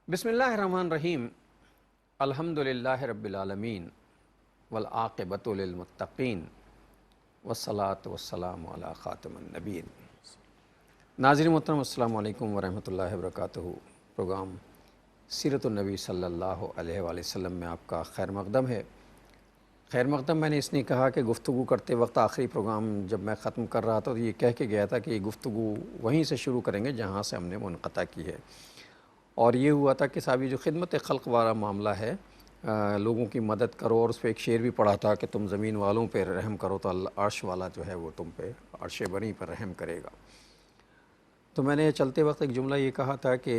بسم اللہ الرحمن الرحیم الحمدللہ رب العالمین والعاقبۃ للمتقین والصلاۃ والسلام علی خاتم النبیین۔ ناظرین محترم السلام علیکم ورحمۃ اللہ وبرکاتہ۔ پروگرام سیرت النبی صلی اللہ علیہ وآلہ وسلم میں آپ کا خیر مقدم ہے۔ خیر مقدم میں نے اس لیے کہا کہ گفتگو کرتے وقت آخری پروگرام جب میں ختم کر رہا تھا تو یہ کہہ کے گیا تھا کہ یہ گفتگو وہیں سے شروع کریں گے جہاں سے ہم نے منقطع کی ہے، اور یہ ہوا تھا کہ صاحب جو خدمت خلق والا معاملہ ہے، لوگوں کی مدد کرو، اور اس پہ ایک شعر بھی پڑھا تھا کہ تم زمین والوں پہ رحم کرو تو اللہ عرش والا جو ہے وہ تم پہ عرش بنی پر رحم کرے گا۔ تو میں نے چلتے وقت ایک جملہ یہ کہا تھا کہ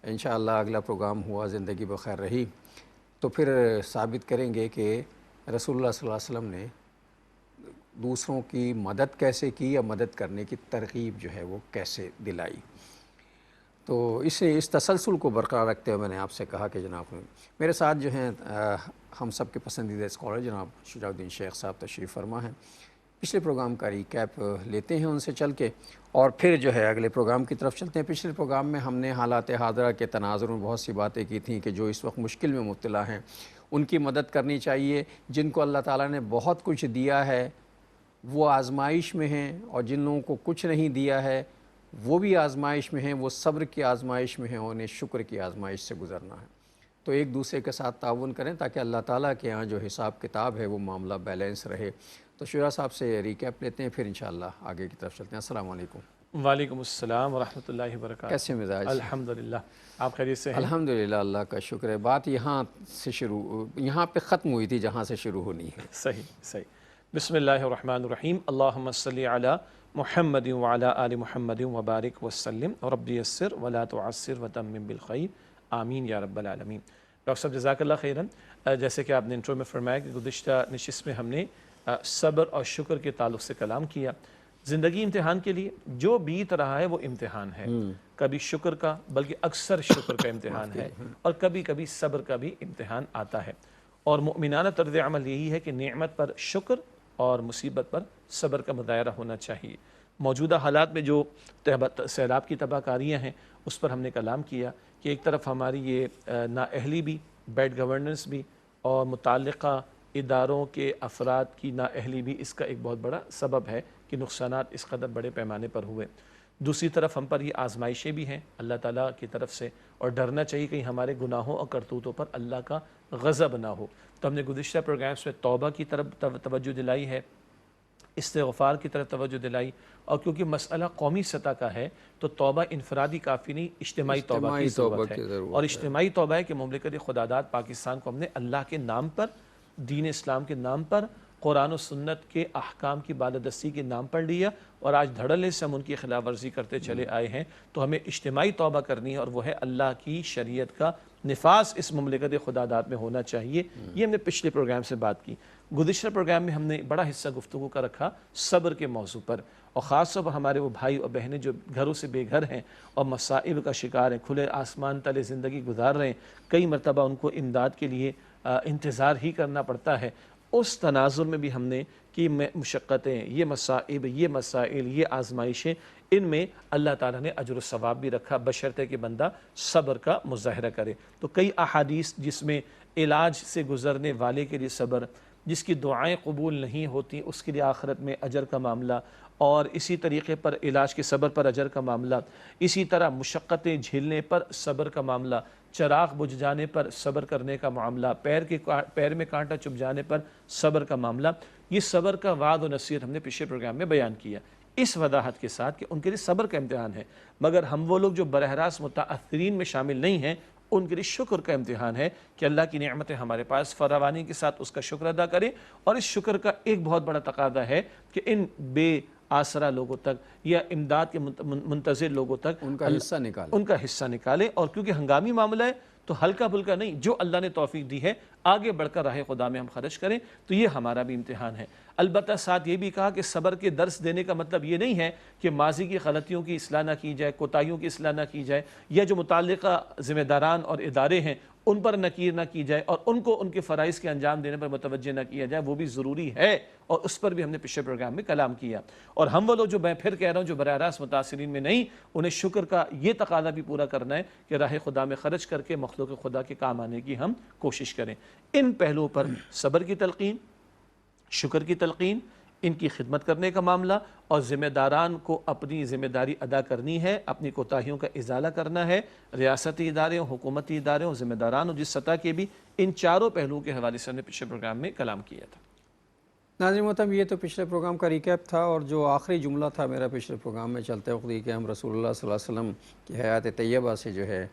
انشاءاللہ اگلا پروگرام ہوا زندگی بخیر رہی تو پھر ثابت کریں گے کہ رسول اللہ صلی اللہ علیہ وسلم نے دوسروں کی مدد کیسے کی یا مدد کرنے کی ترغیب جو ہے وہ کیسے دلائی۔ تو اس تسلسل کو برقرار رکھتے ہوئے میں نے آپ سے کہا کہ جناب میرے ساتھ جو ہیں ہم سب کے پسندیدہ اسکالر جناب شجاع الدین شیخ صاحب تشریف فرما ہیں۔ پچھلے پروگرام کا ریکیپ لیتے ہیں ان سے چل کے، اور پھر جو ہے اگلے پروگرام کی طرف چلتے ہیں۔ پچھلے پروگرام میں ہم نے حالات حاضرہ کے تناظر میں بہت سی باتیں کی تھیں کہ جو اس وقت مشکل میں مبتلا ہیں ان کی مدد کرنی چاہیے، جن کو اللہ تعالیٰ نے بہت کچھ دیا ہے وہ آزمائش میں ہیں، اور جن لوگوں کو کچھ نہیں دیا ہے وہ بھی آزمائش میں ہیں، وہ صبر کی آزمائش میں ہیں، انہیں شکر کی آزمائش سے گزرنا ہے۔ تو ایک دوسرے کے ساتھ تعاون کریں تاکہ اللہ تعالیٰ کے ہاں جو حساب کتاب ہے وہ معاملہ بیلنس رہے۔ تو شجاع صاحب سے ریکیپ لیتے ہیں، پھر انشاءاللہ آگے کی طرف چلتے ہیں۔ السلام علیکم۔ وعلیکم السلام ورحمۃ اللہ وبرکاتہ۔ کیسے مزاج؟ الحمدللہ، آپ خیریت سے ہیں؟ الحمدللہ، اللہ کا شکر ہے۔ بات یہاں پہ ختم ہوئی تھی جہاں سے شروع ہونی ہے۔ صحیح۔ بسم اللہ الرحمن الرحیم، اللہم صلی علی محمد وعلی آل محمد وبارک وسلم، رب یسر ولا تعسر وتمم بالخیر، آمین یا رب العالمین۔ ڈاکٹر صاحب جزاک اللہ خیراً۔ جیسے کہ آپ نے انٹرو میں فرمایا کہ گزشتہ نشست میں ہم نے صبر اور شکر کے تعلق سے کلام کیا۔ زندگی امتحان کے لیے جو بیت رہا ہے وہ امتحان ہے، کبھی شکر کا بلکہ اکثر شکر کا امتحان ہے، اور کبھی کبھی صبر کا بھی امتحان آتا ہے۔ اور مؤمنانہ طرز عمل یہی ہے کہ نعمت پر شکر اور مصیبت پر صبر کا مظاہرہ ہونا چاہیے۔ موجودہ حالات میں جو سیلاب کی تباہ کاریاں ہیں اس پر ہم نے کلام کیا کہ ایک طرف ہماری یہ نااہلی بھی، بیڈ گورننس بھی، اور متعلقہ اداروں کے افراد کی نااہلی بھی اس کا ایک بہت بڑا سبب ہے کہ نقصانات اس قدر بڑے پیمانے پر ہوئے۔ دوسری طرف ہم پر یہ آزمائشیں بھی ہیں اللہ تعالیٰ کی طرف سے، اور ڈرنا چاہیے کہ ہمارے گناہوں اور کرتوتوں پر اللہ کا غضب نہ ہو۔ تو ہم نے گزشتہ پروگرامز میں توبہ کی طرف توجہ دلائی ہے، استغفار کی طرف توجہ دلائی، اور کیونکہ مسئلہ قومی سطح کا ہے تو توبہ انفرادی کافی نہیں، اجتماعی توبہ کی ضرورت ہے۔ اور اجتماعی توبہ ہے کہ مملکت خدا داد پاکستان کو ہم نے اللہ کے نام پر، دین اسلام کے نام پر، قرآن و سنت کے احکام کی بالادستی کے نام پر لیا، اور آج دھڑلے سے ہم ان کی خلاف ورزی کرتے چلے آئے ہیں۔ تو ہمیں اجتماعی توبہ کرنی ہے، اور وہ ہے اللہ کی شریعت کا نفاذ اس مملکت خدا داد میں ہونا چاہیے۔ یہ ہم نے پچھلے پروگرام سے بات کی۔ گزشتہ پروگرام میں ہم نے بڑا حصہ گفتگو کا رکھا صبر کے موضوع پر، اور خاص طور پر ہمارے وہ بھائی اور بہنیں جو گھروں سے بے گھر ہیں اور مصائب کا شکار ہیں، کھلے آسمان تلے زندگی گزار رہے ہیں، کئی مرتبہ ان کو امداد کے لیے انتظار ہی کرنا پڑتا ہے۔ اس تناظر میں بھی ہم نے کہ مشقتیں، یہ مصائب، یہ مسائل، یہ آزمائشیں، ان میں اللہ تعالیٰ نے اجر و ثواب بھی رکھا بشرطے کہ بندہ صبر کا مظاہرہ کرے۔ تو کئی احادیث جس میں علاج سے گزرنے والے کے لیے صبر، جس کی دعائیں قبول نہیں ہوتی اس کے لیے آخرت میں اجر کا معاملہ، اور اسی طریقے پر علاج کے صبر پر اجر کا معاملہ، اسی طرح مشقتیں جھیلنے پر صبر کا معاملہ، چراغ بجھ جانے پر صبر کرنے کا معاملہ، پیر میں کانٹا چبھ جانے پر صبر کا معاملہ، یہ صبر کا وعد و نصیحت ہم نے پچھلے پروگرام میں بیان کیا، اس وضاحت کے ساتھ کہ ان کے لیے صبر کا امتحان ہے، مگر ہم وہ لوگ جو براہ راست متاثرین میں شامل نہیں ہیں ان کے لیے شکر کا امتحان ہے کہ اللہ کی نعمتیں ہمارے پاس فراوانی کے ساتھ اس کا شکر ادا کریں۔ اور اس شکر کا ایک بہت بڑا تقاضا ہے کہ ان بے آسرا لوگوں تک یا امداد کے منتظر لوگوں تک ان کا حصہ نکالے، اور کیونکہ ہنگامی معاملہ ہے تو ہلکا پھلکا نہیں، جو اللہ نے توفیق دی ہے آگے بڑھ کر راہ خدا میں ہم خرچ کریں، تو یہ ہمارا بھی امتحان ہے۔ البتہ ساتھ یہ بھی کہا کہ صبر کے درس دینے کا مطلب یہ نہیں ہے کہ ماضی کی غلطیوں کی اصلاح نہ کی جائے، کوتاہیوں کی اصلاح نہ کی جائے، یا جو متعلقہ ذمہ داران اور ادارے ہیں ان پر نکیر نہ کی جائے اور ان کو ان کے فرائض کے انجام دینے پر متوجہ نہ کیا جائے، وہ بھی ضروری ہے، اور اس پر بھی ہم نے پچھلے پروگرام میں کلام کیا۔ اور ہم وہ لوگ جو میں پھر کہہ رہا ہوں جو براہ راست متاثرین میں نہیں، انہیں شکر کا یہ تقاضا بھی پورا کرنا ہے کہ راہ خدا میں خرچ کر کے مخلوق خدا کے کام آنے کی ہم کوشش کریں۔ ان پہلوؤں پر صبر کی تلقین، شکر کی تلقین، ان کی خدمت کرنے کا معاملہ، اور ذمہ داران کو اپنی ذمہ داری ادا کرنی ہے، اپنی کوتاہیوں کا ازالہ کرنا ہے، ریاستی ادارے ہوں، حکومتی ادارے ہوں، ذمہ داران ہوں جس سطح کے بھی، ان چاروں پہلوؤں کے حوالے سے ہم نے پچھلے پروگرام میں کلام کیا تھا۔ ناظرین محترم، یہ تو پچھلے پروگرام کا ریکیپ تھا، اور جو آخری جملہ تھا میرا پچھلے پروگرام میں چلتے وقت یہ کہ ہم رسول اللہ صلی اللہ علیہ وسلم کی حیات طیبہ سے جو ہے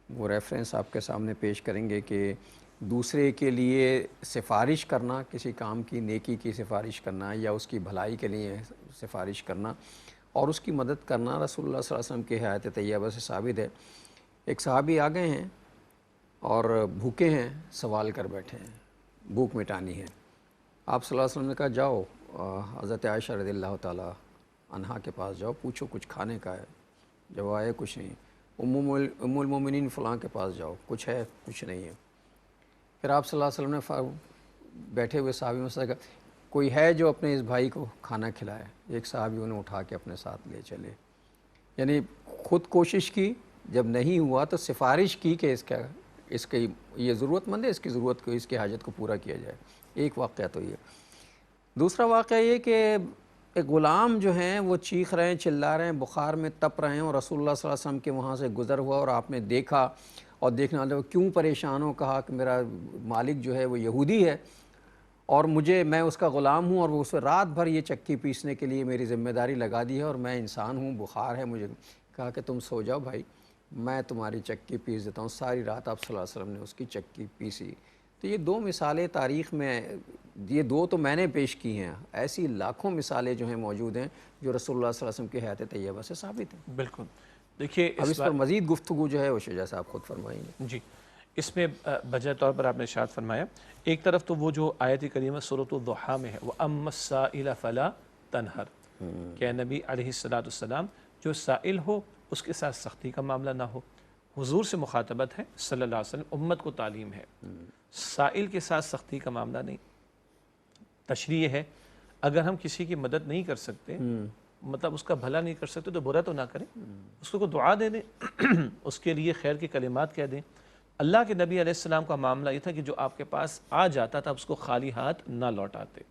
وہ ریفرنس آپ کے سامنے پیش کریں گے کہ دوسرے کے لیے سفارش کرنا، کسی کام کی نیکی کی سفارش کرنا یا اس کی بھلائی کے لیے سفارش کرنا اور اس کی مدد کرنا رسول اللہ صلی اللہ علیہ وسلم کی حیات طیبہ سے ثابت ہے۔ ایک صحابی آ گئے ہیں اور بھوکے ہیں، سوال کر بیٹھے ہیں، بھوک مٹانی ہے۔ آپ صلی اللہ علیہ وسلم نے کہا جاؤ حضرت عائشہ رضی اللہ تعالیٰ عنہا کے پاس جاؤ، پوچھو کچھ کھانے کا ہے، جب آئے کچھ نہیں۔ ام المومنین فلاں کے پاس جاؤ، کچھ ہے، کچھ نہیں ہے۔ پھر آپ صلی اللہ علیہ وسلم نے بیٹھے ہوئے صحابی میں سے کہا کوئی ہے جو اپنے اس بھائی کو کھانا کھلائے؟ ایک صحابی انہیں اٹھا کے اپنے ساتھ لے چلے، یعنی خود کوشش کی، جب نہیں ہوا تو سفارش کی کہ اس کی یہ ضرورت مند ہے، اس کی ضرورت کو، اس کی حاجت کو پورا کیا جائے۔ ایک واقعہ تو یہ۔ دوسرا واقعہ یہ کہ ایک غلام جو ہیں وہ چیخ رہے ہیں، چلا رہے ہیں، بخار میں تپ رہے ہیں، اور رسول اللہ صلی اللہ علیہ وسلم کے وہاں سے گزر ہوا اور آپ نے دیکھا، اور دیکھنے والے کیوں پریشان ہو، کہا کہ میرا مالک جو ہے وہ یہودی ہے اور میں اس کا غلام ہوں، اور وہ اسے رات بھر یہ چکی پیسنے کے لیے میری ذمہ داری لگا دی ہے، اور میں انسان ہوں، بخار ہے مجھے۔ کہا کہ تم سو جاؤ بھائی، میں تمہاری چکی پیس دیتا ہوں۔ ساری رات آپ صلی اللہ علیہ وسلم نے اس کی چکی پیسی۔ تو یہ دو مثالیں تاریخ میں، یہ دو تو میں نے پیش کی ہیں، ایسی لاکھوں مثالیں جو ہیں موجود ہیں جو رسول اللہ صلی اللہ علیہ وسلم کی حیات طیبہ سے ثابت ہیں۔ بالکل، دیکھیے اب اس پر مزید گفتگو جو ہے وہ شجاع صاحب خود فرمائیں گے۔ جی، اس میں بجہ طور پر آپ نے ارشاد فرمایا، ایک طرف تو وہ جو آیت کریمہ سورۃ الضحیٰ میں ہے، وَأَمَّا السَّائِلَ فَلَا تَنْهَرْ، کہ نبی علیہ السلام جو سائل ہو اس کے ساتھ سختی کا معاملہ نہ ہو۔ حضور سے مخاطبت ہے صلی اللہ علیہ وسلم، امت کو تعلیم ہے، سائل کے ساتھ سختی کا معاملہ نہیں۔ تشریح ہے، اگر ہم کسی کی مدد نہیں کر سکتے، مطلب اس کا بھلا نہیں کر سکتے، تو برا تو نہ کریں، اس کو دعا دے دیں، اس کے لیے خیر کے کلمات کہہ دیں۔ اللہ کے نبی علیہ السلام کا معاملہ یہ تھا کہ جو آپ کے پاس آ جاتا تھا اس کو خالی ہاتھ نہ لوٹاتے،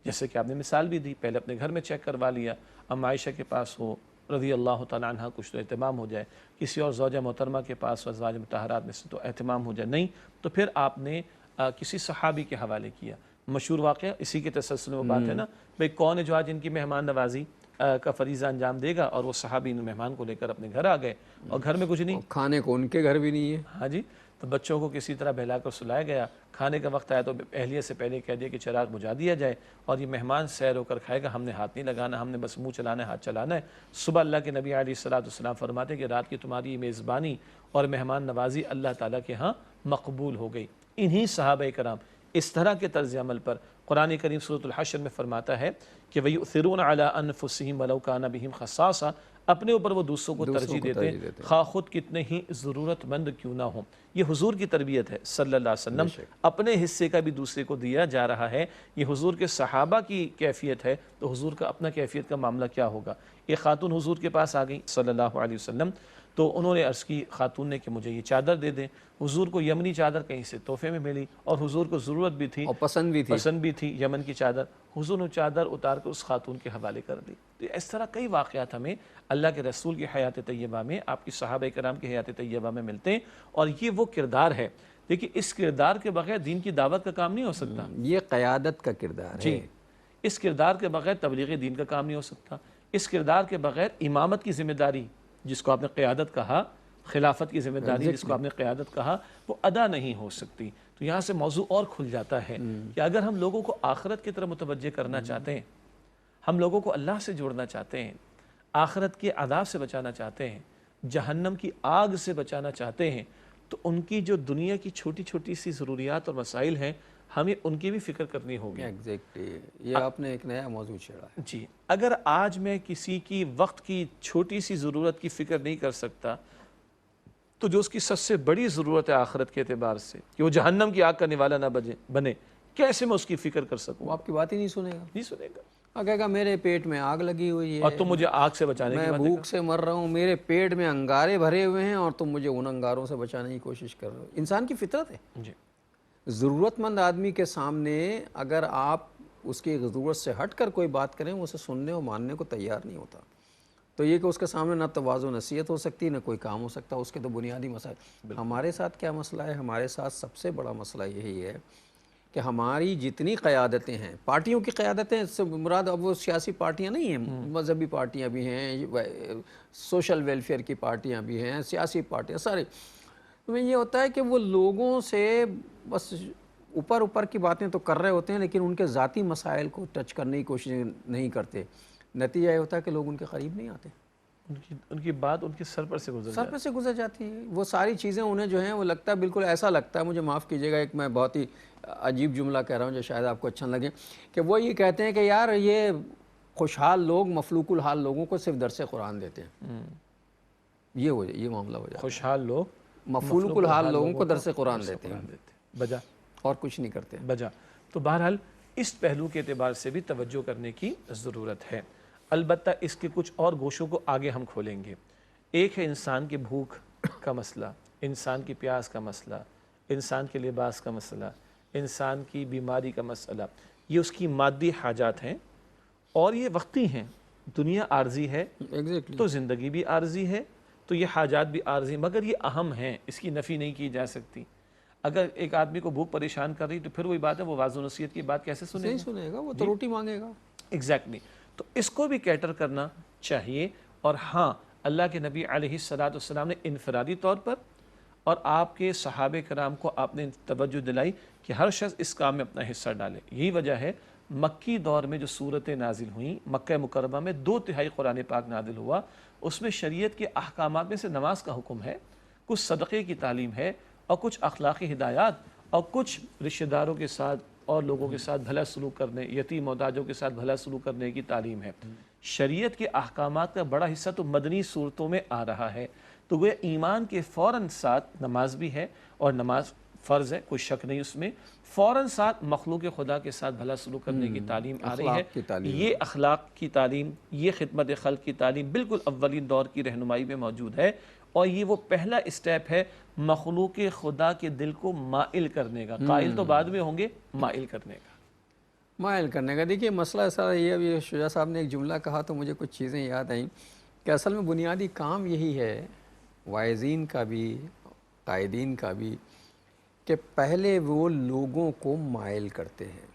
جیسے کہ آپ نے مثال بھی دی، پہلے اپنے گھر میں چیک کروا لیا، ام عائشہ کے پاس ہو رضی اللہ تعالیٰ عنہ کچھ تو اہتمام ہو جائے، کسی اور زوجہ محترمہ کے پاس ازواج مطہرات میں سے تو اہتمام ہو جائے، نہیں تو پھر آپ نے کسی صحابی کے حوالے کیا۔ مشہور واقعہ اسی کے تسلسل میں وہ بات ہے نا، بھئی کون ہے جو آج ان کی مہمان نوازی کا فریضہ انجام دے گا، اور وہ صحابی ان مہمان کو لے کر اپنے گھر آ گئے اور گھر میں کچھ نہیں، کھانے کو ان کے گھر بھی نہیں ہے۔ ہاں جی، تو بچوں کو کسی طرح بہلا کر سلایا گیا، کھانے کا وقت آیا تو اہلیہ سے پہلے کہہ دیا کہ چراغ بجھا دیا جائے، اور یہ مہمان سیر ہو کر کھائے گا، ہم نے ہاتھ نہیں لگانا، ہم نے بس منہ چلانا ہے، ہاتھ چلانا ہے۔ صبح اللہ کے نبی علیہ السلام فرماتے ہیں کہ رات کی تمہاری میزبانی اور مہمان نوازی اللہ تعالیٰ کے ہاں مقبول ہو گئی۔ انہی صحابہ کرام اس طرح کے طرز عمل پر قرآن کریم سورۃ الحشر میں فرماتا ہے کہ وَيُؤْثِرُونَ عَلَىٰ أَنفُسِهِمْ وَلَوْ كَانَ بِهِمْ خَصَاصَةٌ، اپنے اوپر وہ دوسروں کو ترجیح دیتے ہیں خواہ خود کتنے ہی ضرورت مند کیوں نہ ہوں۔ یہ حضور کی تربیت ہے صلی اللہ علیہ وسلم، اپنے حصے کا بھی دوسرے کو دیا جا رہا ہے۔ یہ حضور کے صحابہ کی کیفیت ہے، تو حضور کا اپنا کیفیت کا معاملہ کیا ہوگا۔ ایک خاتون حضور کے پاس آ گئی صلی اللہ علیہ وسلم، تو انہوں نے عرض کی خاتون نے کہ مجھے یہ چادر دے دیں۔ حضور کو یمنی چادر کہیں سے تحفے میں ملی، اور حضور کو ضرورت بھی تھی اور پسند بھی تھی یمن کی چادر، حضور نے چادر اتار کر اس خاتون کے حوالے کر دی۔ تو اس طرح کئی واقعات ہمیں اللہ کے رسول کی حیات طیبہ میں، آپ کی صحابہ کرام کی حیات طیبہ میں ملتے ہیں، اور یہ وہ کردار ہے۔ دیکھیے اس کردار کے بغیر دین کی دعوت کا کام نہیں ہو سکتا، یہ قیادت کا کردار ہے۔ جی، اس کردار کے بغیر تبلیغ دین کا کام نہیں ہو سکتا، اس کردار کے بغیر امامت کی ذمہ داری جس کو آپ نے قیادت کہا، خلافت کی ذمہ داری جس کو آپ نے قیادت کہا، وہ ادا نہیں ہو سکتی۔ تو یہاں سے موضوع اور کھل جاتا ہے کہ اگر ہم لوگوں کو آخرت کی طرف متوجہ کرنا چاہتے ہیں، ہم لوگوں کو اللہ سے جوڑنا چاہتے ہیں، آخرت کے عذاب سے بچانا چاہتے ہیں، جہنم کی آگ سے بچانا چاہتے ہیں، تو ان کی جو دنیا کی چھوٹی چھوٹی سی ضروریات اور مسائل ہیں، ہمیں ان کی بھی فکر کرنی ہوگی۔ ایگزیکٹلی، یہ آپ نے ایک نیا موضوع چھیڑا ہے۔ جی، اگر آج میں کسی کی وقت کی چھوٹی سی ضرورت کی فکر نہیں کر سکتا، تو جو اس کی سب سے بڑی ضرورت ہے آخرت کے اعتبار سے کہ وہ جہنم کی آگ کا نوالا نہ بنے، کیسے میں اس کی فکر کر سکوں؟ وہ آپ کی بات ہی نہیں سنے گا، نہیں سنے گا، کہے گا میرے پیٹ میں آگ لگی ہوئی اور ہے، تم مجھے آگ سے بچانے کی میں بات بھوک سے مر رہا ہوں، میرے پیٹ میں انگارے بھرے ہوئے ہیں اور تم مجھے ان انگاروں سے بچانے کی کوشش کر رہے ہو۔ انسان کی فطرت ہے، جی ضرورت مند آدمی کے سامنے اگر آپ اس کی ضرورت سے ہٹ کر کوئی بات کریں، وہ اسے سننے اور ماننے کو تیار نہیں ہوتا۔ تو یہ کہ اس کے سامنے نہ تواضع و نصیحت ہو سکتی، نہ کوئی کام ہو سکتا، اس کے تو بنیادی مسائل۔ ہمارے ساتھ کیا مسئلہ ہے؟ ہمارے ساتھ سب سے بڑا مسئلہ یہی ہے کہ ہماری جتنی قیادتیں ہیں، پارٹیوں کی قیادتیں، اس سے مراد اب وہ سیاسی پارٹیاں نہیں ہیں، مذہبی پارٹیاں بھی ہیں، سوشل ویلفیئر کی پارٹیاں بھی ہیں، سیاسی پارٹیاں سارے، تو یہ ہوتا ہے کہ وہ لوگوں سے بس اوپر کی باتیں تو کر رہے ہوتے ہیں، لیکن ان کے ذاتی مسائل کو ٹچ کرنے کی کوشش نہیں کرتے۔ نتیجہ یہ ہوتا ہے کہ لوگ ان کے قریب نہیں آتے، ان کی بات ان کے سر پر سے گزر جاتی ہے۔ وہ ساری چیزیں انہیں جو ہیں وہ لگتا ہے، بالکل ایسا لگتا ہے، مجھے معاف کیجیے گا، ایک میں بہت ہی عجیب جملہ کہہ رہا ہوں جو شاید آپ کو اچھا نہ لگے، کہ وہ یہ کہتے ہیں کہ یار یہ خوشحال لوگ مفلوق الحال لوگوں کو صرف درس قرآن دیتے ہیں، یہ معاملہ ہو جاتا ہے۔ خوشحال لوگ مفلوق الحال لوگوں کو درس قرآن دیتے ہیں بجا اور کچھ نہیں کرتے۔ بجا تو بہرحال اس پہلو کے اعتبار سے بھی توجہ کرنے کی ضرورت ہے۔ البتہ اس کے کچھ اور گوشوں کو آگے ہم کھولیں گے۔ ایک ہے انسان کی بھوک کا مسئلہ، انسان کی پیاس کا مسئلہ، انسان کے لباس کا مسئلہ، انسان کی بیماری کا مسئلہ، یہ اس کی مادی حاجات ہیں اور یہ وقتی ہیں۔ دنیا عارضی ہے تو زندگی بھی عارضی ہے، تو یہ حاجات بھی عارضی، مگر یہ اہم ہیں، اس کی نفی نہیں کی جا سکتی۔ اگر ایک آدمی کو بھوک پریشان کر رہی تو پھر وہی بات ہے، وہ واضح نصیحت کی بات کیسے سنے گا؟ وہ تو روٹی مانگے گا۔ ایگزیکٹلی، تو اس کو بھی کیٹر کرنا چاہیے۔ اور ہاں، اللہ کے نبی علیہ السلام نے انفرادی طور پر اور آپ کے صحابہ کرام کو آپ نے توجہ دلائی کہ ہر شخص اس کام میں اپنا حصہ ڈالے۔ یہی وجہ ہے مکی دور میں جو صورتیں نازل ہوئیں، مکہ مکرمہ میں 2/3 قرآن پاک نازل ہوا، اس میں شریعت کے احکامات میں سے نماز کا حکم ہے، کچھ صدقے کی تعلیم ہے، اور کچھ اخلاقی ہدایات، اور کچھ رشتہ داروں کے ساتھ اور لوگوں کے ساتھ بھلا سلوک کرنے، یتیم محتاجوں کے ساتھ بھلا سلوک کرنے کی تعلیم ہے۔ شریعت کے احکامات کا بڑا حصہ تو مدنی صورتوں میں آ رہا ہے، تو وہ ایمان کے فوراً ساتھ نماز بھی ہے، اور نماز فرض ہے، کوئی شک نہیں اس میں، فوراً ساتھ مخلوق خدا کے ساتھ بھلا سلوک کرنے کی تعلیم آ رہی ہے۔ یہ اخلاق کی تعلیم، یہ خدمت خلق کی تعلیم بالکل اولین دور کی رہنمائی میں موجود ہے، اور یہ وہ پہلا اسٹیپ ہے مخلوق خدا کے دل کو مائل کرنے کا۔ قائل تو بعد میں ہوں گے، مائل کرنے کا۔ دیکھیے مسئلہ ایسا ہے، ابھی شجاع صاحب نے ایک جملہ کہا تو مجھے کچھ چیزیں یاد آئیں کہ اصل میں بنیادی کام یہی ہے، واعظین کا بھی، قائدین کا بھی، کہ پہلے وہ لوگوں کو مائل کرتے ہیں،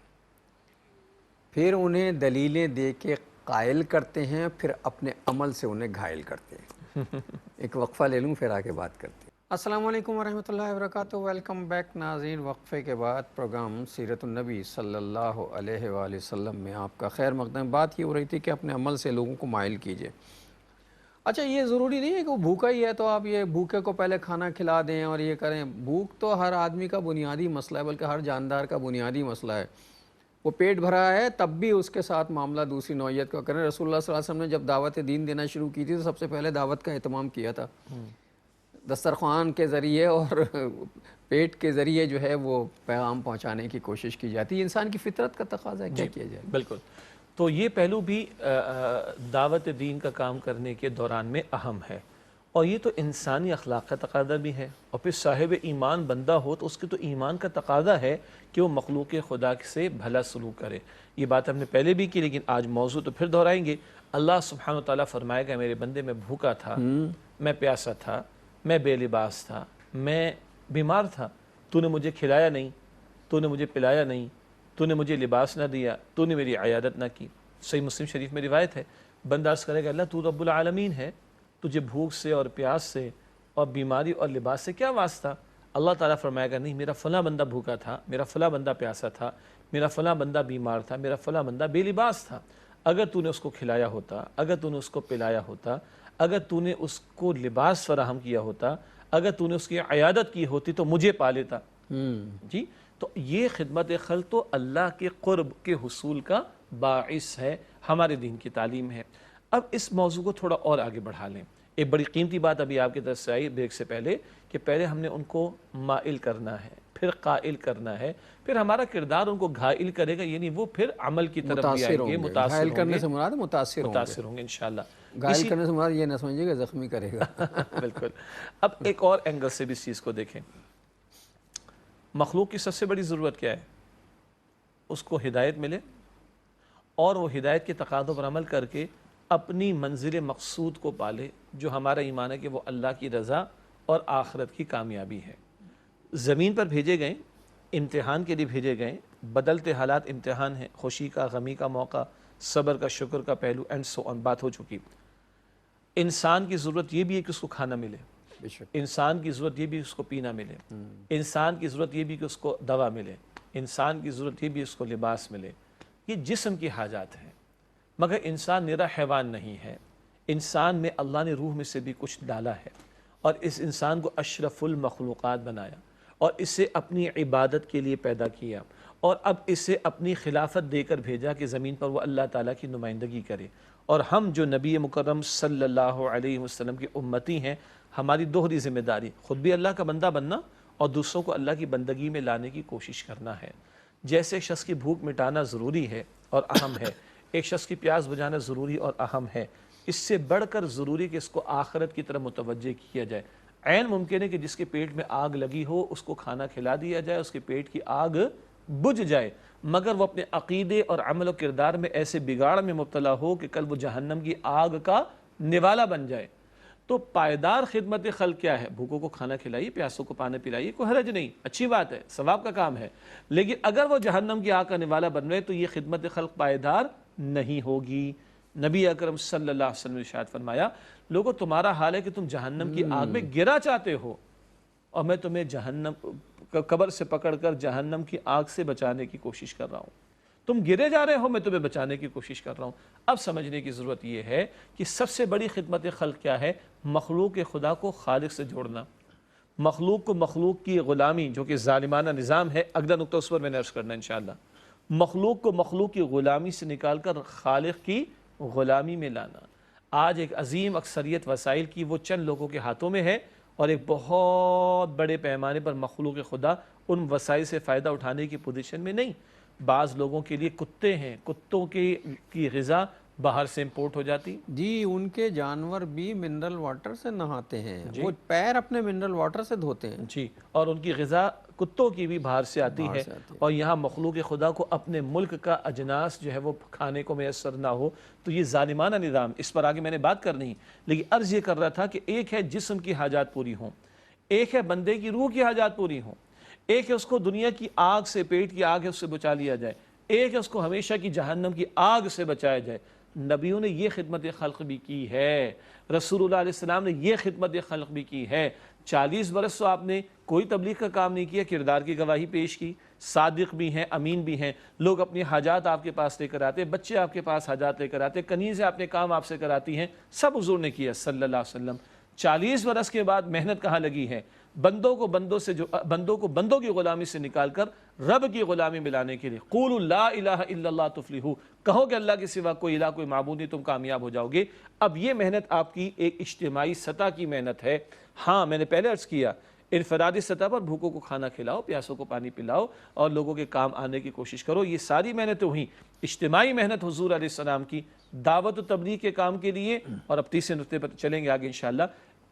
پھر انہیں دلیلیں دے کے قائل کرتے ہیں، پھر اپنے عمل سے انہیں گھائل کرتے ہیں۔ ایک وقفہ لے لوں پھر آگے بات کرتے ہیں۔ السلام علیکم ورحمۃ اللہ وبرکاتہ، ویلکم بیک ناظرین۔ وقفے کے بعد پروگرام سیرت النبی صلی اللہ علیہ وآلہ وسلم میں آپ کا خیر مقدم۔ بات یہ ہو رہی تھی کہ اپنے عمل سے لوگوں کو مائل کیجئے۔ اچھا، یہ ضروری نہیں ہے کہ وہ بھوکا ہی ہے تو آپ یہ بھوکے کو پہلے کھانا کھلا دیں اور یہ کریں۔ بھوک تو ہر آدمی کا بنیادی مسئلہ ہے، بلکہ ہر جاندار کا بنیادی مسئلہ ہے۔ وہ پیٹ بھرا ہے تب بھی اس کے ساتھ معاملہ دوسری نوعیت کا کریں۔ رسول اللہ صلی اللہ علیہ وسلم نے جب دعوت دین دینا شروع کی تھی تو سب سے پہلے دعوت کا اہتمام کیا تھا، دسترخوان کے ذریعے اور پیٹ کے ذریعے جو ہے وہ پیغام پہنچانے کی کوشش کی جاتی ہے۔ انسان کی فطرت کا تقاضا ہے، کیا کیا جائے۔ بالکل، تو یہ پہلو بھی دعوت دین کا کام کرنے کے دوران میں اہم ہے، اور یہ تو انسانی اخلاق کا تقاضا بھی ہے، اور پھر صاحب ایمان بندہ ہو تو اس کے تو ایمان کا تقاضا ہے کہ وہ مخلوق خدا سے بھلا سلوک کرے۔ یہ بات ہم نے پہلے بھی کی، لیکن آج موضوع تو پھر دہرائیں گے۔ اللہ سبحانہ و تعالیٰ فرمائے گا میرے بندے میں بھوکا تھا، میں پیاسا تھا، میں بے لباس تھا، میں بیمار تھا، تو نے مجھے کھلایا نہیں، تو نے مجھے پلایا نہیں، تو نے مجھے لباس نہ دیا، تو نے میری عیادت نہ کی۔ صحیح مسلم شریف میں روایت ہے، بندہ عرض کرے گا اللہ تو رب العالمین ہے، تجھے بھوک سے اور پیاس سے اور بیماری اور لباس سے کیا واسطہ؟ اللہ تعالیٰ فرمائے گا نہیں، میرا فلاں بندہ بھوکا تھا، میرا فلاں بندہ پیاسا تھا، میرا فلاں بندہ بیمار تھا، میرا فلاں بندہ بے لباس تھا۔ اگر تو نے اس کو کھلایا ہوتا، اگر تو نے اس کو پلایا ہوتا، اگر تو نے اس کو لباس فراہم کیا ہوتا، اگر تو نے اس کی عیادت کی ہوتی تو مجھے پا لیتا۔ جی، تو یہ خدمت خلق تو اللہ کے قرب کے حصول کا باعث ہے، ہمارے دین کی تعلیم ہے۔ اب اس موضوع کو تھوڑا اور آگے بڑھا لیں۔ ایک بڑی قیمتی بات ابھی آپ کی طرف سے آئی بریک سے پہلے کہ پہلے ہم نے ان کو مائل کرنا ہے، پھر قائل کرنا ہے، پھر ہمارا کردار ان کو گھائل کرے گا، یعنی وہ پھر عمل کی طرف بھی متاثر آئیں گے، ہوں گے، متاثر گھائل ہوں کرنے گے، سے مراد متاثر ہوں گے انشاءاللہ۔ گھائل اسی کرنے سے مراد یہ نہ سمجھیے کہ زخمی کرے گا۔ بالکل۔ اب ایک اور اینگل سے بھی اس چیز کو دیکھیں، مخلوق کی سب سے بڑی ضرورت کیا ہے؟ اس کو ہدایت ملے اور وہ ہدایت کے تقاضوں پر عمل کر کے اپنی منزل مقصود کو پالے، جو ہمارا ایمان ہے کہ وہ اللہ کی رضا اور آخرت کی کامیابی ہے۔ زمین پر بھیجے گئے، امتحان کے لیے بھیجے گئے، بدلتے حالات امتحان ہیں، خوشی کا، غمی کا موقع، صبر کا، شکر کا پہلو اینڈ سو آن، بات ہو چکی۔ انسان کی ضرورت یہ بھی ہے کہ اس کو کھانا ملے، بے شک۔ انسان کی ضرورت یہ بھی اس کو پینا ملے، انسان کی ضرورت یہ بھی کہ اس کو دوا ملے، انسان کی ضرورت یہ بھی اس کو لباس ملے، یہ جسم کی حاجات ہیں۔ مگر انسان نرا حیوان نہیں ہے، انسان میں اللہ نے روح میں سے بھی کچھ ڈالا ہے اور اس انسان کو اشرف المخلوقات بنایا اور اسے اپنی عبادت کے لیے پیدا کیا اور اب اسے اپنی خلافت دے کر بھیجا کہ زمین پر وہ اللہ تعالیٰ کی نمائندگی کرے۔ اور ہم جو نبی مکرم صلی اللہ علیہ وسلم کی امتی ہیں، ہماری دوہری ذمہ داری خود بھی اللہ کا بندہ بننا اور دوسروں کو اللہ کی بندگی میں لانے کی کوشش کرنا ہے۔ جیسے ایک شخص کی بھوک مٹانا ضروری ہے اور اہم ہے، ایک شخص کی پیاس بجھانا ضروری اور اہم ہے، اس سے بڑھ کر ضروری کہ اس کو آخرت کی طرف متوجہ کیا جائے۔ عین ممکن ہے کہ جس کے پیٹ میں آگ لگی ہو اس کو کھانا کھلا دیا جائے، اس کے پیٹ کی آگ بجھ جائے، مگر وہ اپنے عقیدے اور عمل و کردار میں ایسے بگاڑ میں مبتلا ہو کہ کل وہ جہنم کی آگ کا نوالا بن جائے۔ تو پائیدار خدمت خلق کیا ہے؟ بھوکوں کو کھانا کھلائیے، پیاسوں کو پانی پلائیے، کوئی حرج نہیں، اچھی بات ہے، ثواب کا کام ہے۔ لیکن اگر وہ جہنم کی آگ کا نوالا بن رہے تو یہ خدمت خلق پائیدار نہیں ہوگی۔ نبی اکرم صلی اللہ علیہ وسلم نے ارشاد فرمایا، لوگو تمہارا حال ہے کہ تم جہنم کی آگ میں گرا چاہتے ہو اور میں تمہیں جہنم قبر سے پکڑ کر جہنم کی آگ سے بچانے کی کوشش کر رہا ہوں۔ تم گرے جا رہے ہو، میں تمہیں بچانے کی کوشش کر رہا ہوں۔ اب سمجھنے کی ضرورت یہ ہے کہ سب سے بڑی خدمت خلق کیا ہے؟ مخلوق خدا کو خالق سے جوڑنا، مخلوق کو مخلوق کی غلامی جو کہ ظالمانہ نظام ہے، اگلا نقطہ اس پر میں نے عرض کرنا انشاءاللہ، مخلوق کو مخلوق کی غلامی سے نکال کر خالق کی غلامی میں لانا۔ آج ایک عظیم اکثریت وسائل کی وہ چند لوگوں کے ہاتھوں میں ہے اور ایک بہت بڑے پیمانے پر مخلوق خدا ان وسائل سے فائدہ اٹھانے کی پوزیشن میں نہیں۔ بعض لوگوں کے لیے کتے ہیں، کتوں کی غذا باہر سے امپورٹ ہو جاتی، جی، ان کے جانور بھی منرل واٹر سے نہاتے ہیں، جی وہ پیر اپنے منرل واٹر سے دھوتے ہیں، جی، اور ان کی غذا کتوں کی بھی باہر سے آتی باہر ہے، سے آتی ہے۔ اور یہاں مخلوق خدا کو اپنے ملک کا اجناس جو ہے وہ کھانے کو میسر نہ ہو، تو یہ ظالمانہ نظام، اس پر آگے میں نے بات کرنی، لیکن عرض یہ کر رہا تھا کہ ایک ہے جسم کی حاجات پوری ہوں، ایک ہے بندے کی روح کی حاجات پوری ہوں، ایک ہے اس کو دنیا کی آگ سے، پیٹ کی آگ ہے اس سے بچا لیا جائے، ایک ہے اس کو ہمیشہ کی جہنم کی آگ سے بچایا جائے۔ نبیوں نے یہ خدمت خلق بھی کی ہے، رسول اللہ علیہ السلام نے یہ خدمت خلق بھی کی ہے۔ 40 برس تو آپ نے کوئی تبلیغ کا کام نہیں کیا، کردار کی گواہی پیش کی، صادق بھی ہیں، امین بھی ہیں، لوگ اپنی حاجات آپ کے پاس لے کر آتے، بچے آپ کے پاس حاجات لے کر آتے، کنیزیں اپنے کام آپ سے کراتی ہیں، سب حضور نے کیا صلی اللہ علیہ وسلم۔ 40 برس کے بعد محنت کہاں لگی ہے؟ بندوں کو بندوں کی غلامی سے نکال کر رب کی غلامی ملانے کے لیے۔ قولوا لا الہ الا اللہ تفلحوا، کہو کہ اللہ کے سوا کوئی الہ کوئی معبود نہیں، تم کامیاب ہو جاؤ گے۔ اب یہ محنت آپ کی ایک اجتماعی سطح کی محنت ہے۔ ہاں، میں نے پہلے عرض کیا، انفرادی سطح پر بھوکوں کو کھانا کھلاؤ، پیاسوں کو پانی پلاؤ اور لوگوں کے کام آنے کی کوشش کرو، یہ ساری محنتیں ہوئیں۔ اجتماعی محنت حضور علیہ السلام کی دعوت و تبلیغ کے کام کے لیے، اور اب تیسرے نقطے پر چلیں گے آگے انشاءاللہ،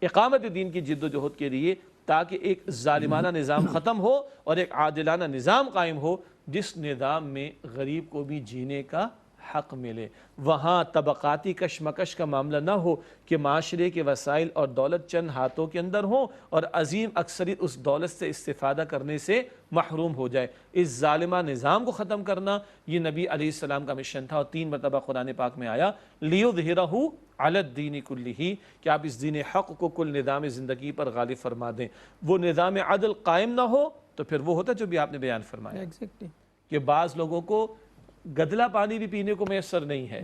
اقامت دین کی جد و جہد کے لیے، تاکہ ایک ظالمانہ نظام ختم ہو اور ایک عادلانہ نظام قائم ہو، جس نظام میں غریب کو بھی جینے کا حق ملے، وہاں طبقاتی کشمکش کا معاملہ نہ ہو کہ معاشرے کے وسائل اور دولت چند ہاتھوں کے اندر ہوں اور عظیم اکثریت اس دولت سے استفادہ کرنے سے محروم ہو جائے۔ اس ظالمہ نظام کو ختم کرنا یہ نبی علیہ السلام کا مشن تھا، اور 3 مرتبہ قرآن پاک میں آیا لِيُظْهِرَهُ عَلَى الدِّينِ كُلِّهِ، کہ آپ اس دین حق کو کل نظام زندگی پر غالب فرما دیں۔ وہ نظام عدل قائم نہ ہو تو پھر وہ ہوتا جو بھی آپ نے بیان فرمایا کہ بعض لوگوں کو گدلا پانی بھی پینے کو میسر نہیں ہے،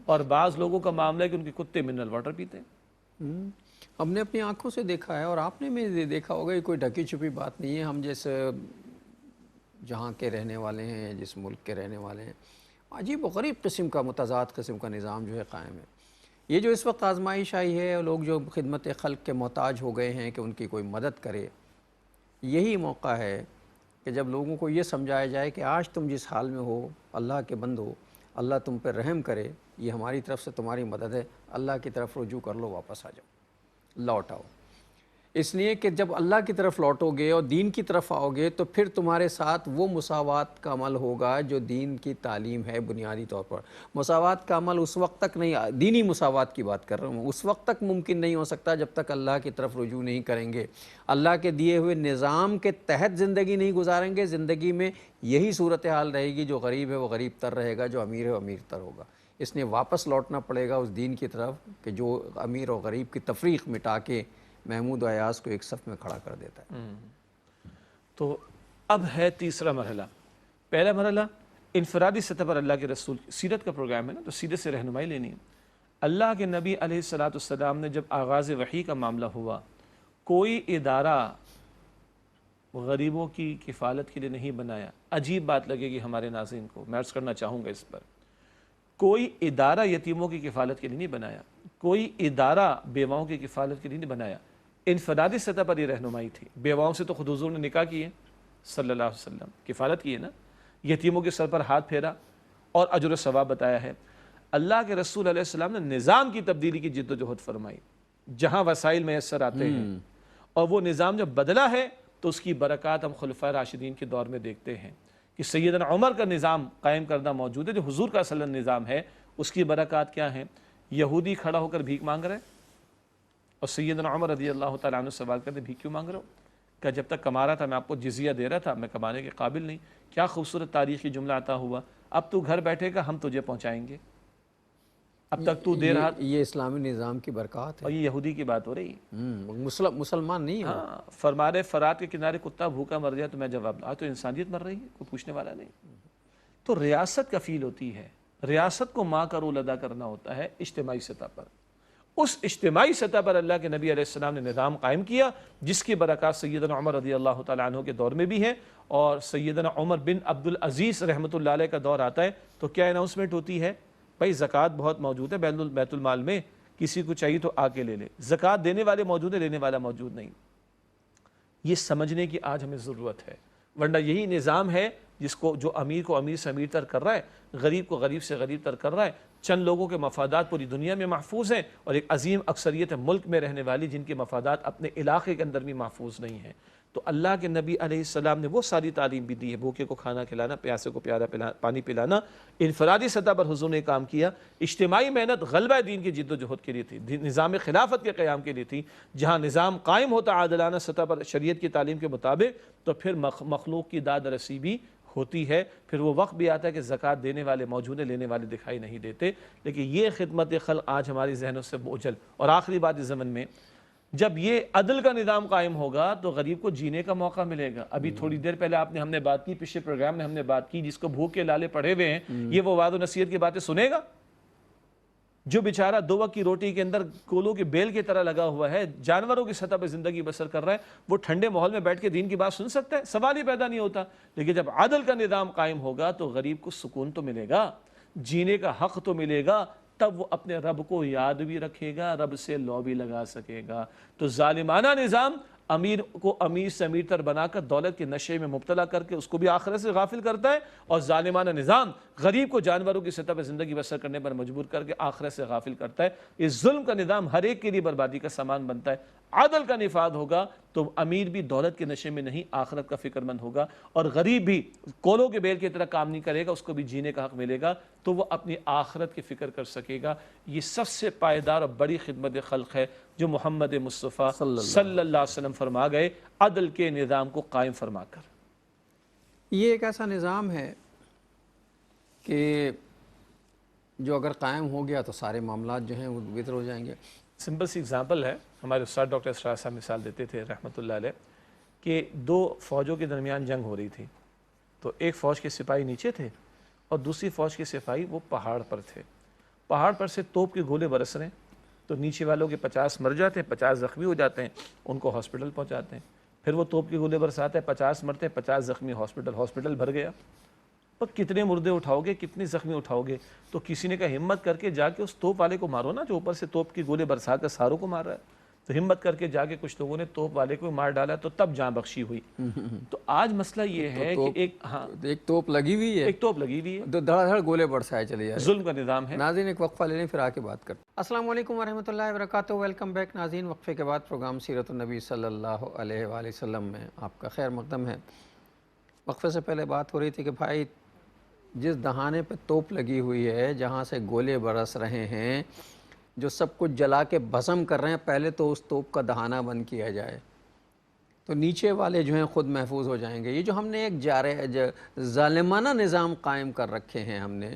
اور بعض لوگوں کا معاملہ ہے کہ ان کے کتے منرل واٹر پیتے ہیں۔ ہم نے اپنی آنکھوں سے دیکھا ہے، اور آپ نے بھی دیکھا ہوگا، یہ کوئی ڈھکی چھپی بات نہیں ہے۔ ہم جیسے جہاں کے رہنے والے ہیں، جس ملک کے رہنے والے ہیں، عجیب و غریب قسم کا، متضاد قسم کا نظام جو ہے قائم ہے۔ یہ جو اس وقت آزمائش آئی ہے، لوگ جو خدمت خلق کے محتاج ہو گئے ہیں کہ ان کی کوئی مدد کرے، یہی موقع ہے کہ جب لوگوں کو یہ سمجھایا جائے کہ آج تم جس حال میں ہو، اللہ کے بند ہو، اللہ تم پر رحم کرے، یہ ہماری طرف سے تمہاری مدد ہے، اللہ کی طرف رجوع کر لو، واپس آ جاؤ، لوٹ آؤ۔ اس لیے کہ جب اللہ کی طرف لوٹو گے اور دین کی طرف آؤ گے تو پھر تمہارے ساتھ وہ مساوات کا عمل ہوگا جو دین کی تعلیم ہے بنیادی طور پر۔ مساوات کا عمل اس وقت تک نہیں، دینی مساوات کی بات کر رہا ہوں، اس وقت تک ممکن نہیں ہو سکتا جب تک اللہ کی طرف رجوع نہیں کریں گے، اللہ کے دیے ہوئے نظام کے تحت زندگی نہیں گزاریں گے۔ زندگی میں یہی صورتحال رہے گی، جو غریب ہے وہ غریب تر رہے گا، جو امیر ہے وہ امیر تر ہوگا۔ اس لیے واپس لوٹنا پڑے گا اس دین کی طرف کہ جو امیر اور غریب کی تفریق مٹا کے محمود و ایاز کو ایک صف میں کھڑا کر دیتا ہے۔ تو اب ہے تیسرا مرحلہ۔ پہلا مرحلہ انفرادی سطح پر اللہ کے رسول، سیرت کا پروگرام ہے نا، تو سیرت سے رہنمائی لینی ہے۔ اللہ کے نبی علیہ السلام نے جب آغاز وحی کا معاملہ ہوا، کوئی ادارہ غریبوں کی کفالت کے لیے نہیں بنایا۔ عجیب بات لگے گی ہمارے ناظرین کو، میں عرض کرنا چاہوں گا اس پر، کوئی ادارہ یتیموں کی کفالت کے لیے نہیں بنایا، کوئی ادارہ بیواؤں کی کفالت کے لیے نہیں بنایا۔ انفرادی سطح پر یہ رہنمائی تھی۔ بیواؤں سے تو خود حضور نے نکاح کیے صلی اللہ علیہ وسلم، کفالت کی ہے نا، یتیموں کے سر پر ہاتھ پھیرا اور اجر و ثواب بتایا ہے۔ اللہ کے رسول علیہ السلام نے نظام کی تبدیلی کی جد و جہد فرمائی، جہاں وسائل میسر آتے ہیں، اور وہ نظام جب بدلا ہے تو اس کی برکات ہم خلفائے راشدین کے دور میں دیکھتے ہیں کہ سیدنا عمر کا نظام قائم کردہ موجود ہے، جو حضور کا اصل نظام ہے۔ اس کی برکات کیا ہیں؟ یہودی کھڑا ہو کر بھیک مانگ رہے ہیں اور سیدنا عمر رضی اللہ تعالیٰ عنہ سوال کرتے بھیک کیوں مانگ رہے ہو؟ کہ جب تک کما رہا تھا میں آپ کو جزیہ دے رہا تھا، میں کمانے کے قابل نہیں۔ کیا خوبصورت تاریخی جملہ عطا ہوا، اب تو گھر بیٹھے گا ہم تجھے پہنچائیں گے، اب تک تو دے رہا۔ یہ اسلامی نظام کی برکات ہے، اور یہ یہودی کی بات ہو رہی ہے، مسلمان نہیں ہے۔ ہاں، فرما رہے فرات کے کنارے کتا بھوکا مر جائے تو میں جواب دوں، آج تو انسانیت مر رہی ہے، کوئی پوچھنے والا نہیں۔ تو ریاست کفیل ہوتی ہے، ریاست کو ماں کا رول ادا کرنا ہوتا ہے اجتماعی سطح پر۔ اس اجتماعی سطح پر اللہ کے نبی علیہ السلام نے نظام قائم کیا، جس کی برکات سیدنا عمر رضی اللہ تعالیٰ عنہ کے دور میں بھی ہیں، اور سیدنا عمر بن عبدالعزیز رحمۃ اللہ علیہ کا دور آتا ہے تو کیا اناؤنسمنٹ ہوتی ہے؟ بھائی زکوٰۃ بہت موجود ہے بیت المال میں، کسی کو چاہیے تو آ کے لے لے۔ زکوٰۃ دینے والے موجود ہیں، لینے والا موجود نہیں۔ یہ سمجھنے کی آج ہمیں ضرورت ہے، ورنہ یہی نظام ہے جس کو جو امیر کو امیر سے امیر تر کر رہا ہے، غریب کو غریب سے غریب تر کر رہا ہے۔ چند لوگوں کے مفادات پوری دنیا میں محفوظ ہیں اور ایک عظیم اکثریت ملک میں رہنے والی جن کے مفادات اپنے علاقے کے اندر بھی محفوظ نہیں ہیں۔ تو اللہ کے نبی علیہ السلام نے وہ ساری تعلیم بھی دی ہے، بھوکے کو کھانا کھلانا، پیاسے کو پانی پلانا۔ انفرادی سطح پر حضور نے کام کیا۔ اجتماعی محنت غلبہ دین کی جد و جہد کے لیے تھی، نظام خلافت کے قیام کے لیے تھی۔ جہاں نظام قائم ہوتا عادلانہ سطح پر شریعت کی تعلیم کے مطابق، تو پھر مخلوق کی داد رسی بھی ہوتی ہے۔ پھر وہ وقت بھی آتا ہے کہ زکوٰۃ دینے والے موجود ہیں، لینے والے دکھائی نہیں دیتے۔ لیکن یہ خدمت خلق آج ہماری ذہنوں سے اوجھل۔ اور آخری بات اس زمن میں، جب یہ عدل کا نظام قائم ہوگا تو غریب کو جینے کا موقع ملے گا۔ ابھی تھوڑی دیر پہلے ہم نے بات کی، پچھلے پروگرام میں ہم نے بات کی، جس کو بھوک کے لالے پڑے ہوئے ہیں، یہ وہ وعد و نصیحت کی باتیں سنے گا؟ جو بیچارہ 2 وقت کی روٹی کے اندر کولوں کے بیل کی طرح لگا ہوا ہے، جانوروں کی سطح پہ زندگی بسر کر رہا ہے، وہ ٹھنڈے ماحول میں بیٹھ کے دین کی بات سن سکتا ہے؟ سوال ہی پیدا نہیں ہوتا۔ لیکن جب عدل کا نظام قائم ہوگا تو غریب کو سکون تو ملے گا، جینے کا حق تو ملے گا، تب وہ اپنے رب کو یاد بھی رکھے گا، رب سے لو بھی لگا سکے گا۔ تو ظالمانہ نظام امیر کو امیر سے امیر تر بنا کر دولت کے نشے میں مبتلا کر کے اس کو بھی آخرت سے غافل کرتا ہے، اور ظالمانہ نظام غریب کو جانوروں کی سطح پہ زندگی بسر کرنے پر مجبور کر کے آخرت سے غافل کرتا ہے۔ اس ظلم کا نظام ہر ایک کے لیے بربادی کا سامان بنتا ہے۔ عدل کا نفاذ ہوگا تو امیر بھی دولت کے نشے میں نہیں، آخرت کا فکر مند ہوگا، اور غریب بھی کولوں کے بیل کی طرح کام نہیں کرے گا، اس کو بھی جینے کا حق ملے گا، تو وہ اپنی آخرت کی فکر کر سکے گا۔ یہ سب سے پائیدار اور بڑی خدمت خلق ہے جو محمد مصطفیٰ صلی اللہ علیہ وسلم فرما گئے، عدل کے نظام کو قائم فرما کر۔ یہ ایک ایسا نظام ہے کہ جو اگر قائم ہو گیا تو سارے معاملات جو ہیں وہ بہتر ہو جائیں گے۔ سمپل سی اگزامپل ہے، ہمارے استاد ڈاکٹر اسرار صاحب مثال دیتے تھے رحمۃ اللہ علیہ، کہ 2 فوجوں کے درمیان جنگ ہو رہی تھی، تو ایک فوج کے سپاہی نیچے تھے اور دوسری فوج کے سپاہی وہ پہاڑ پر تھے۔ پہاڑ پر سے توپ کے گولے برس رہے ہیں، تو نیچے والوں کے 50 مر جاتے ہیں، 50 زخمی ہو جاتے ہیں، ان کو ہاسپٹل پہنچاتے ہیں۔ پھر وہ توپ کے گولے برساتے ہیں، 50 مرتے ہیں، 50 زخمی، ہاسپٹل بھر گیا۔ اور کتنے مردے اٹھاؤ گے، کتنے زخمی اٹھاؤ گے؟ تو کسی نے کہا ہمت کر کے جا کے اس توپ والے کو مارو نا، جو اوپر سے توپ کی گولے برسا کر ساروں کو مار رہا ہے۔ تو ہمت کر کے جا کے کچھ لوگوں نے توپ والے کو مار ڈالا، تو تب جان بخشی ہوئی۔ تو آج مسئلہ یہ ہے کہ ایک توپ لگی ہوئی ہے، ایک توپ لگی ہوئی ہے، دھڑا دھڑ گولے برسائے چلے جائے، ظلم کا نظام ہے۔ ناظرین ایک وقفہ لے لیں پھر آ کے بات کرتے ہیں۔ السلام علیکم ورحمۃ اللہ وبرکاتہ، ویلکم بیک ناظرین۔ وقفے کے بعد پروگرام سیرت النبی صلی اللہ علیہ وآلہ وسلم میں آپ کا خیر مقدم ہے۔ وقفے سے پہلے بات ہو رہی تھی کہ بھائی جس دہانے پہ توپ لگی ہوئی ہے، جہاں سے گولے برس رہے ہیں، جو سب کچھ جلا کے بھسم کر رہے ہیں، پہلے تو اس توپ کا دہانہ بند کیا جائے تو نیچے والے جو ہیں خود محفوظ ہو جائیں گے۔ یہ جو ہم نے ایک ظالمانہ نظام قائم کر رکھے ہیں ہم نے،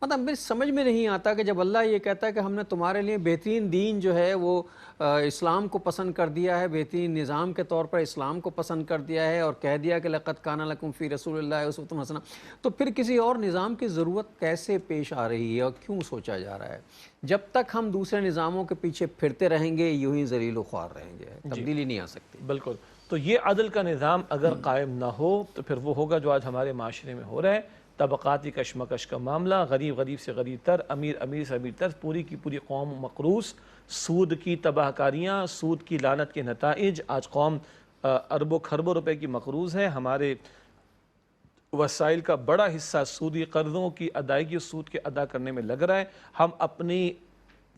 مطلب میری سمجھ میں نہیں آتا کہ جب اللہ یہ کہتا ہے کہ ہم نے تمہارے لیے بہترین دین جو ہے وہ اسلام کو پسند کر دیا ہے، بہترین نظام کے طور پر اسلام کو پسند کر دیا ہے، اور کہہ دیا کہ لقد کان لکم فی رسول اللہ اسوۃ حسنہ، تو پھر کسی اور نظام کی ضرورت کیسے پیش آ رہی ہے اور کیوں سوچا جا رہا ہے؟ جب تک ہم دوسرے نظاموں کے پیچھے پھرتے رہیں گے، یوں ہی ذلیل و خوار رہیں گے، تبدیلی نہیں آ سکتی۔ بالکل۔ تو یہ عدل کا نظام اگر قائم نہ ہو تو پھر وہ ہوگا جو آج ہمارے معاشرے میں ہو رہا ہے، طبقاتی کشمکش کا معاملہ، غریب غریب سے غریب تر، امیر امیر سے امیر تر، پوری کی پوری قوم مقروض، سود کی تباہ کاریاں، سود کی لعنت کے نتائج۔ آج قوم اربوں کھربوں روپے کی مقروض ہے، ہمارے وسائل کا بڑا حصہ سودی قرضوں کی ادائیگی سود کے ادا کرنے میں لگ رہا ہے۔ ہم اپنی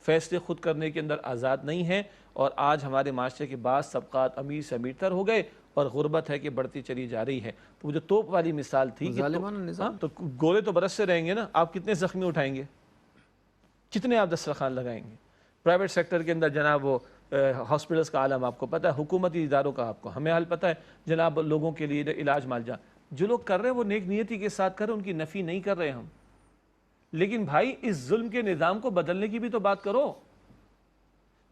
فیصلے خود کرنے کے اندر آزاد نہیں ہیں، اور آج ہمارے معاشرے کے بعض طبقات امیر سے امیر تر ہو گئے، اور غربت ہے کہ بڑھتی چلی جا رہی ہے۔ تو وہ جو توپ والی مثال تھی، ظالمانہ نظام، تو گولے تو برستے رہیں گے نا، آپ کتنے زخمی اٹھائیں گے، کتنے آپ دسترخوان لگائیں گے؟ پرائیویٹ سیکٹر کے اندر جناب وہ ہاسپٹلس کا عالم آپ کو پتہ ہے، حکومتی اداروں کا آپ کو ہمیں حال پتہ ہے جناب، لوگوں کے لیے علاج معالجہ جو لوگ کر رہے ہیں وہ نیک نیتی کے ساتھ کر رہے ہیں، ان کی نفی نہیں کر رہے ہم، لیکن بھائی اس ظلم کے نظام کو بدلنے کی بھی تو بات کرو۔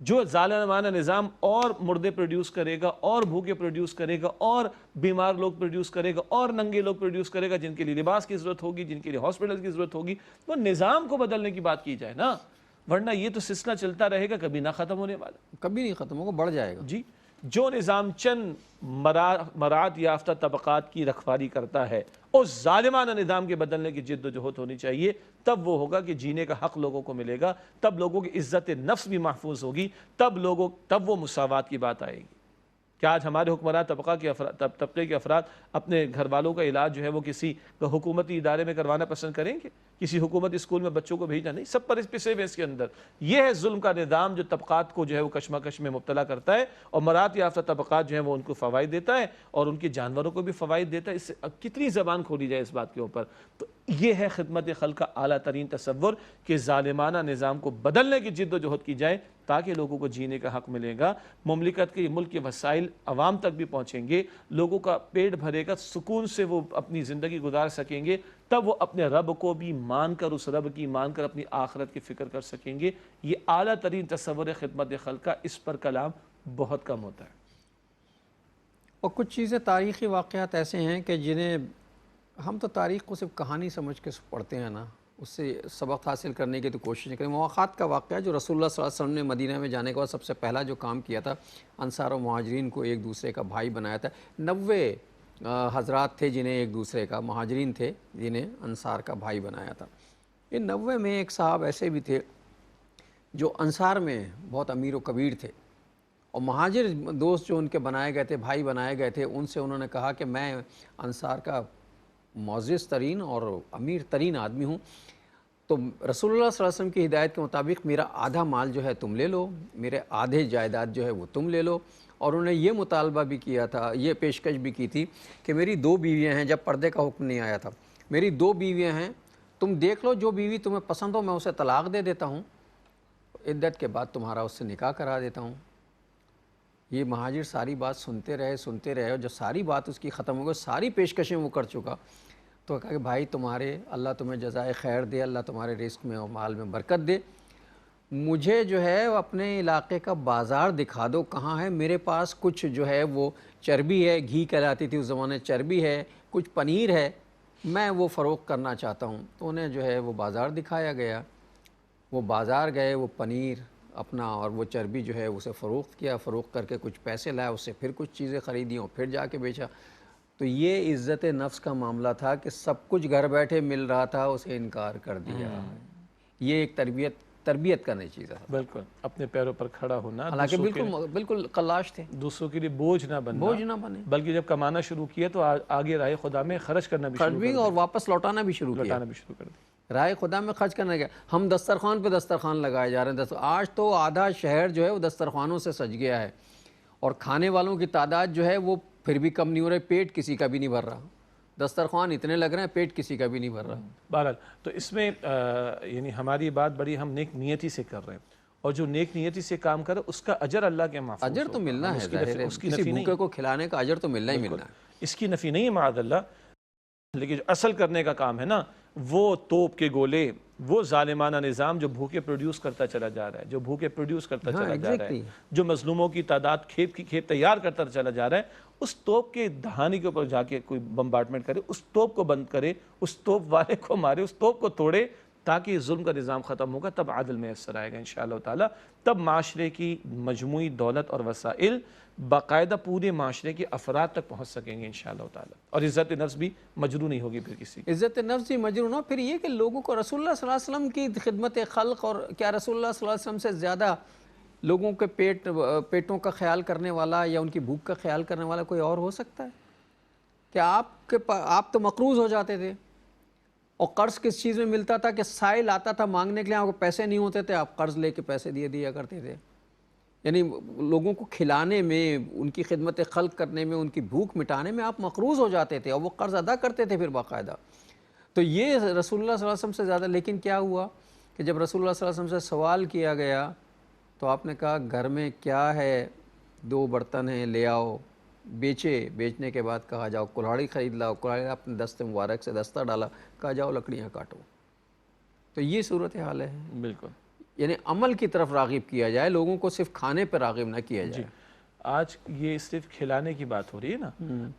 جو ظالمانہ نظام اور مردے پروڈیوس کرے گا، اور بھوکے پروڈیوس کرے گا، اور بیمار لوگ پروڈیوس کرے گا، اور ننگے لوگ پروڈیوس کرے گا، جن کے لیے لباس کی ضرورت ہوگی، جن کے لیے ہاسپٹل کی ضرورت ہوگی، وہ نظام کو بدلنے کی بات کی جائے نا، ورنہ یہ تو سلسلہ چلتا رہے گا، کبھی نہ ختم ہونے والا، کبھی نہیں ختم ہوگا، بڑھ جائے گا۔ جی۔ جو نظام چند مراد یافتہ طبقات کی رکھوالی کرتا ہے، اس ظالمانہ نظام کے بدلنے کی جد و جہد ہونی چاہیے، تب وہ ہوگا کہ جینے کا حق لوگوں کو ملے گا، تب لوگوں کی عزت نفس بھی محفوظ ہوگی، تب وہ مساوات کی بات آئے گی۔ کہ آج ہمارے حکمران طبقے کے افراد اپنے گھر والوں کا علاج جو ہے وہ کسی حکومتی ادارے میں کروانا پسند کریں گے؟ کسی حکومتی اسکول میں بچوں کو بھیجنا نہیں، سب پر پسے ہوئے اس کے اندر۔ یہ ہے ظلم کا نظام جو طبقات کو جو ہے وہ کشمکش میں مبتلا کرتا ہے، اور مراد یافتہ طبقات جو ہیں وہ ان کو فوائد دیتا ہے، اور ان کے جانوروں کو بھی فوائد دیتا ہے۔ اس سے کتنی زبان کھولی جائے اس بات کے اوپر۔ تو یہ ہے خدمت خلق کا اعلیٰ ترین تصور کہ ظالمانہ نظام کو بدلنے کی جد و جہد کی جائے، تاکہ لوگوں کو جینے کا حق ملے گا، مملکت کے ملک کے وسائل عوام تک بھی پہنچیں گے، لوگوں کا پیٹ بھرے گا، سکون سے وہ اپنی زندگی گزار سکیں گے، تب وہ اپنے رب کو بھی مان کر، اس رب کی مان کر اپنی آخرت کی فکر کر سکیں گے۔ یہ اعلیٰ ترین تصور خدمت خلق کا، اس پر کلام بہت کم ہوتا ہے۔ اور کچھ چیزیں تاریخی واقعات ایسے ہیں کہ جنہیں ہم تو تاریخ کو صرف کہانی سمجھ کے پڑھتے ہیں نا، اس سے سبق حاصل کرنے کی تو کوشش نہیں کریں۔ مواخات کا واقعہ جو رسول اللہ صلی اللہ علیہ وسلم نے مدینہ میں جانے کے بعد سب سے پہلا جو کام کیا تھا، انصار و مہاجرین کو ایک دوسرے کا بھائی بنایا تھا۔ 90 حضرات تھے جنہیں ایک دوسرے کا، مہاجرین تھے جنہیں انصار کا بھائی بنایا تھا۔ ان 90 میں ایک صاحب ایسے بھی تھے جو انصار میں بہت امیر و کبیر تھے، اور مہاجر دوست جو ان کے بنائے گئے تھے، بھائی بنائے گئے تھے، ان سے انہوں نے کہا کہ میں انصار کا معزز ترین اور امیر ترین آدمی ہوں، تو رسول اللہ صلی اللہ علیہ وسلم کی ہدایت کے مطابق میرا آدھا مال جو ہے تم لے لو، میرے آدھے جائیداد جو ہے وہ تم لے لو۔ اور انہوں نے یہ مطالبہ بھی کیا تھا، یہ پیشکش بھی کی تھی کہ میری 2 بیویاں ہیں، جب پردے کا حکم نہیں آیا تھا، میری 2 بیویاں ہیں، تم دیکھ لو جو بیوی تمہیں پسند ہو میں اسے طلاق دے دیتا ہوں، عدت کے بعد تمہارا اس سے نکاح کرا دیتا ہوں۔ یہ مہاجر ساری بات سنتے رہے، اور جب ساری بات اس کی ختم ہو گئی، ساری پیشکشیں وہ کر چکا، تو کہا کہ بھائی تمہارے اللہ تمہیں جزائے خیر دے، اللہ تمہارے رزق میں اور مال میں برکت دے، مجھے جو ہے اپنے علاقے کا بازار دکھا دو کہاں ہے، میرے پاس کچھ جو ہے وہ چربی ہے، گھی کہلاتی تھی اس زمانے، چربی ہے، کچھ پنیر ہے، میں وہ فروخت کرنا چاہتا ہوں۔ تو انہیں جو ہے وہ بازار دکھایا گیا، وہ بازار گئے، وہ پنیر اپنا اور وہ چربی جو ہے اسے فروخت کیا، فروخت کر کے کچھ پیسے لائے، اس سے پھر کچھ چیزیں خریدیں اور پھر جا کے بیچا۔ تو یہ عزت نفس کا معاملہ تھا کہ سب کچھ گھر بیٹھے مل رہا تھا، اسے انکار کر دیا۔ یہ ایک تربیت کا نتیجہ تھا۔ بالکل اپنے پیروں پر کھڑا ہونا، حالانکہ بالکل قلاش تھے، دوسروں کے لیے بوجھ نہ بننا، بوجھ نہ بنے، بلکہ جب کمانا شروع کیا تو آگے راہ خدا میں خرچ کرنا بھی شروع اور واپس لوٹانا بھی شروع کیا، کر دیا۔ راہ خدا میں خرچ کرنا کیا۔ ہم دسترخوان پہ دسترخوان لگائے جا رہے ہیں، آج تو آدھا شہر جو ہے وہ دسترخوانوں سے سج گیا ہے، اور کھانے والوں کی تعداد جو ہے وہ پھر بھی کم نہیں ہو رہی، پیٹ کسی کا بھی نہیں بھر رہا، دسترخوان اتنے لگ رہے ہیں، پیٹ کسی کا بھی نہیں بھر رہا۔ بہرحال تو اس میں یعنی ہماری بات بڑی ہم نیک نیتی سے کر رہے ہیں، اور جو نیک نیتی سے کام کرے اس کا اجر اللہ کے محفوظ اجر تو ملنا ہے، ظاہر ہے، کسی بھوکے کو کھلانے کا اجر تو ملنا ہی ملنا ہے، اس کی نفی نہیں ہے معاذ اللہ، لیکن جو اصل کرنے کا کام ہے نا، وہ توپ کے گولے، وہ ظالمانہ نظام جو بھوکے پروڈیوس کرتا چلا جا رہا ہے، جو بھوکے پروڈیوس کرتا چلا جا رہا ہے، جو مظلوموں کی تعداد کھیپ کی کھیپ تیار کرتا چلا جا رہا ہے، اس توپ کے دہانے کے اوپر جا کے کوئی بمبارڈمنٹ کرے، اس توپ کو بند کرے، اس توپ والے کو مارے، اس توپ کو توڑے، تاکہ ظلم کا نظام ختم ہوگا، تب عادل میسر آئے گا انشاءاللہ تعالیٰ، تب معاشرے کی مجموعی دولت اور وسائل باقاعدہ پورے معاشرے کے افراد تک پہنچ سکیں گے انشاءاللہ تعالیٰ، اور عزت نفس بھی مجروح نہیں ہوگی پھر کسی کی۔ عزت نفس بھی مجروح نہ، پھر یہ کہ لوگوں کو رسول اللہ صلی اللہ علیہ وسلم کی خدمت خلق، اور کیا رسول اللہ صلی اللہ علیہ وسلم سے زیادہ لوگوں کے پیٹوں کا خیال کرنے والا یا ان کی بھوک کا خیال کرنے والا کوئی اور ہو سکتا ہے؟ کہ آپ تو مقروض ہو جاتے تھے، اور قرض کس چیز میں ملتا تھا کہ سائل آتا تھا مانگنے کے لیے، آپ کو پیسے نہیں ہوتے تھے، آپ قرض لے کے پیسے دیا کرتے تھے، یعنی لوگوں کو کھلانے میں، ان کی خدمت خلق کرنے میں، ان کی بھوک مٹانے میں آپ مقروض ہو جاتے تھے، اور وہ قرض ادا کرتے تھے پھر باقاعدہ۔ تو یہ رسول اللہ صلی اللہ علیہ وسلم سے زیادہ، لیکن کیا ہوا کہ جب رسول اللہ صلی اللہ علیہ وسلم سے سوال کیا گیا تو آپ نے کہا گھر میں کیا ہے، 2 برتن ہیں، لے آؤ، بیچنے کے بعد کہا جاؤ کلہاڑی خرید لاؤ، کلہاڑی اپنے دست مبارک سے دستہ ڈالا، کہا جاؤ لکڑیاں کاٹو۔ تو یہ صورتحال ہے، بالکل، یعنی عمل کی طرف راغب کیا جائے، لوگوں کو صرف کھانے پہ راغب نہ کیا جائے۔ آج یہ صرف کھلانے کی بات ہو رہی ہے نا،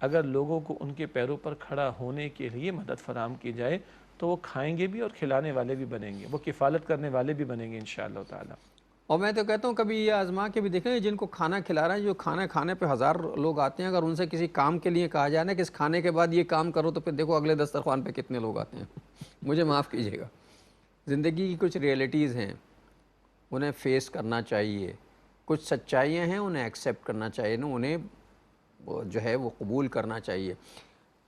اگر لوگوں کو ان کے پیروں پر کھڑا ہونے کے لیے مدد فراہم کی جائے تو وہ کھائیں گے بھی اور کھلانے والے بھی بنیں گے، وہ کفالت کرنے والے بھی بنیں گے انشاءاللہ تعالیٰ۔ اور میں تو کہتا ہوں کبھی یہ آزما کے بھی دیکھیں، جن کو کھانا کھلا رہا ہے، جو کھانا کھانے پہ 1000 لوگ آتے ہیں، اگر ان سے کسی کام کے لیے کہا جائے نا کہ اس کھانے کے بعد یہ کام کرو، تو پھر دیکھو اگلے دسترخوان پہ کتنے لوگ آتے ہیں۔ مجھے معاف کیجیے گا، زندگی کی کچھ ریئلٹیز ہیں، انہیں فیس کرنا چاہیے، کچھ سچائیاں ہیں، انہیں ایکسیپٹ کرنا چاہیے نا، انہیں جو ہے وہ قبول کرنا چاہیے۔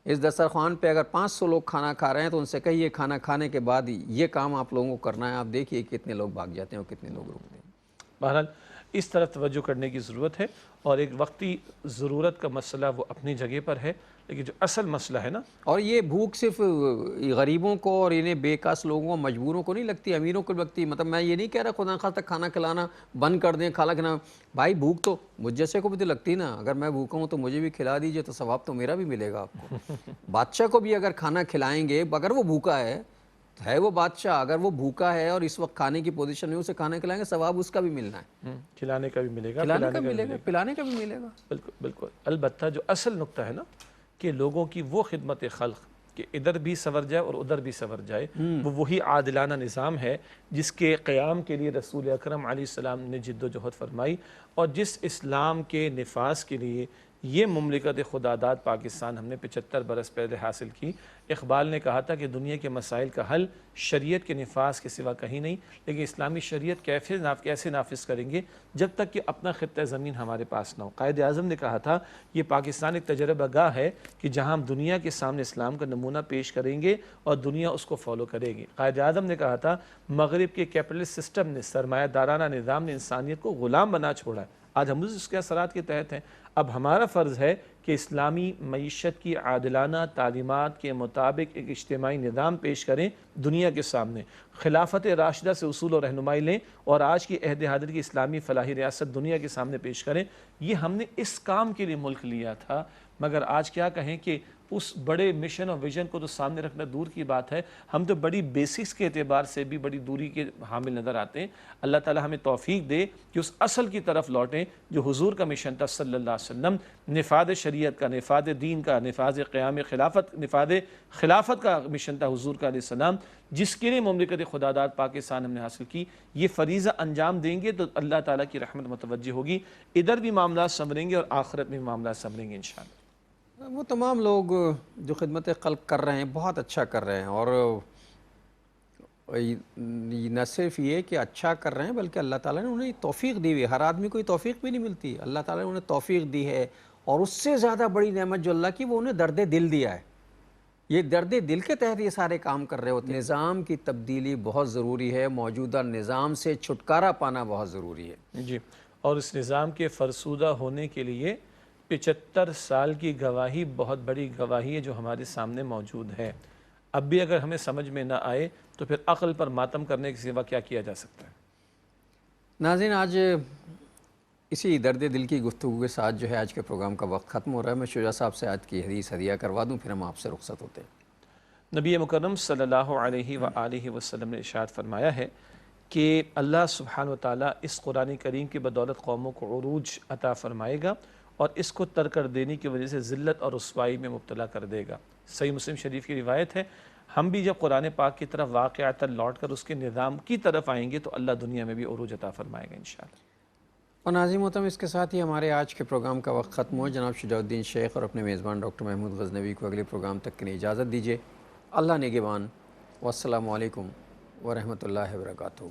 اس دسترخوان پہ اگر 500 لوگ کھانا کھا رہے ہیں تو ان سے کہیے کھانا کھانے کے بعد یہ کام آپ لوگوں کو کرنا ہے، آپ دیکھیے کتنے لوگ بھاگ جاتے ہیں اور کتنے لوگ رکتے ہیں۔ بہرحال اس طرف توجہ کرنے کی ضرورت ہے، اور ایک وقتی ضرورت کا مسئلہ وہ اپنی جگہ پر ہے، لیکن جو اصل مسئلہ ہے نا، اور یہ بھوک صرف غریبوں کو اور انہیں بے کس لوگوں کو، مجبوروں کو نہیں لگتی، امیروں کو لگتی۔ مطلب میں یہ نہیں کہہ رہا خدا نخواستہ کھانا کھلانا بند کر دیں، کھانا کھلانا، بھائی بھوک تو مجھ جیسے کو بھی تو لگتی نا، اگر میں بھوکا ہوں تو مجھے بھی کھلا دیجئے تو ثواب تو میرا بھی ملے گا آپ کو۔ بادشاہ کو بھی اگر کھانا کھلائیں گے، اگر وہ بھوکا ہے وہ بادشاہ، اگر وہ بھوکا ہے اور اس وقت کھانے کی پوزیشن میں اسے کھانا کھلائیں گے، ثواب اس کا بھی ملنا ہے، کھلانے کا بھی ملے گا، کھلانے کا بھی ملے گا، پلانے کا بھی ملے گا۔ بالکل بالکل۔ البتہ جو اصل نقطہ ہے نا کہ لوگوں کی وہ خدمت خلق کہ ادھر بھی سنور جائے اور ادھر بھی سنور جائے، وہ وہی عادلانہ نظام ہے جس کے قیام کے لیے رسول اکرم علیہ السلام نے جد و جہد فرمائی، اور جس اسلام کے نفاذ کے لیے یہ مملکت خداداد پاکستان ہم نے 75 برس پہلے حاصل کی۔ اقبال نے کہا تھا کہ دنیا کے مسائل کا حل شریعت کے نفاذ کے سوا کہیں نہیں، لیکن اسلامی شریعت کیسے نافذ کریں گے جب تک کہ اپنا خطہ زمین ہمارے پاس نہ ہو۔ قائد اعظم نے کہا تھا یہ پاکستان ایک تجربہ گاہ ہے کہ جہاں ہم دنیا کے سامنے اسلام کا نمونہ پیش کریں گے اور دنیا اس کو فالو کرے گی۔ قائد اعظم نے کہا تھا مغرب کے کیپٹلسٹ سسٹم نے، سرمایہ دارانہ نظام نے انسانیت کو غلام بنا چھوڑا ہے، آج ہم اس کے اثرات کے تحت ہیں۔ اب ہمارا فرض ہے کہ اسلامی معیشت کی عادلانہ تعلیمات کے مطابق ایک اجتماعی نظام پیش کریں دنیا کے سامنے، خلافت راشدہ سے اصول و رہنمائی لیں، اور آج کی عہد حاضر کی اسلامی فلاحی ریاست دنیا کے سامنے پیش کریں۔ یہ ہم نے اس کام کے لیے ملک لیا تھا، مگر آج کیا کہیں کہ اس بڑے مشن اور ویژن کو تو سامنے رکھنا دور کی بات ہے، ہم تو بڑی بیسکس کے اعتبار سے بھی بڑی دوری کے حامل نظر آتے ہیں۔ اللہ تعالی ہمیں توفیق دے کہ اس اصل کی طرف لوٹیں جو حضور کا مشن تھا صلی اللہ علیہ وسلم، نفاذ شریعت کا، نفاذ دین کا، نفاذ قیام خلافت، نفاذ خلافت کا مشن تھا حضور کا علیہ السلام، جس کے لیے مملکت خداداد پاکستان ہم نے حاصل کی۔ یہ فریضہ انجام دیں گے تو اللہ تعالیٰ کی رحمت متوجہ ہوگی، ادھر بھی معاملات سنوریں گے اور آخرت میں معاملات سنوریں گے انشاءاللہ۔ وہ تمام لوگ جو خدمت خلق کر رہے ہیں بہت اچھا کر رہے ہیں، اور نہ صرف یہ کہ اچھا کر رہے ہیں بلکہ اللہ تعالیٰ نے انہیں توفیق دی ہوئی ہے۔ ہر آدمی کو یہ توفیق بھی نہیں ملتی، اللہ تعالیٰ نے انہیں توفیق دی ہے، اور اس سے زیادہ بڑی نعمت جو اللہ کی، وہ انہیں درد دل دیا ہے۔ یہ درد دل کے تحت یہ سارے کام کر رہے ہوتے ہیں۔ نظام کی تبدیلی بہت ضروری ہے، موجودہ نظام سے چھٹکارا پانا بہت ضروری ہے۔ جی، اور اس نظام کے فرسودہ ہونے کے لیے 75 سال کی گواہی بہت بڑی گواہی ہے جو ہمارے سامنے موجود ہے۔ اب بھی اگر ہمیں سمجھ میں نہ آئے تو پھر عقل پر ماتم کرنے کے سوا کیا کیا جا سکتا ہے؟ ناظرین، آج اسی درد دل کی گفتگو کے ساتھ جو ہے آج کے پروگرام کا وقت ختم ہو رہا ہے۔ میں شجاع صاحب سے آج کی حدیث ہدیہ کروا دوں، پھر ہم آپ سے رخصت ہوتے ہیں۔ نبی مکرم صلی اللہ علیہ وآلہ وسلم نے ارشاد فرمایا ہے کہ اللہ سبحانہ وتعالیٰ اس قرآن کریم کی بدولت قوموں کو عروج عطا فرمائے گا اور اس کو ترک کر دینے کی وجہ سے ذلت اور رسوائی میں مبتلا کر دے گا۔ صحیح مسلم شریف کی روایت ہے، ہم بھی جب قرآن پاک کی طرف واقعتاً لوٹ کر اس کے نظام کی طرف آئیں گے تو اللہ دنیا میں بھی عروج عطا فرمائے گا انشاءاللہ۔ اور ناظرین محترم، اس کے ساتھ ہی ہمارے آج کے پروگرام کا وقت ختم ہوا۔ جناب شجاع الدین شیخ اور اپنے میزبان ڈاکٹر محمود غزنوی کو اگلے پروگرام تک کے لیے اجازت دیجیے۔ اللہ نگہبان، والسلام علیکم ورحمۃ اللہ وبرکاتہ۔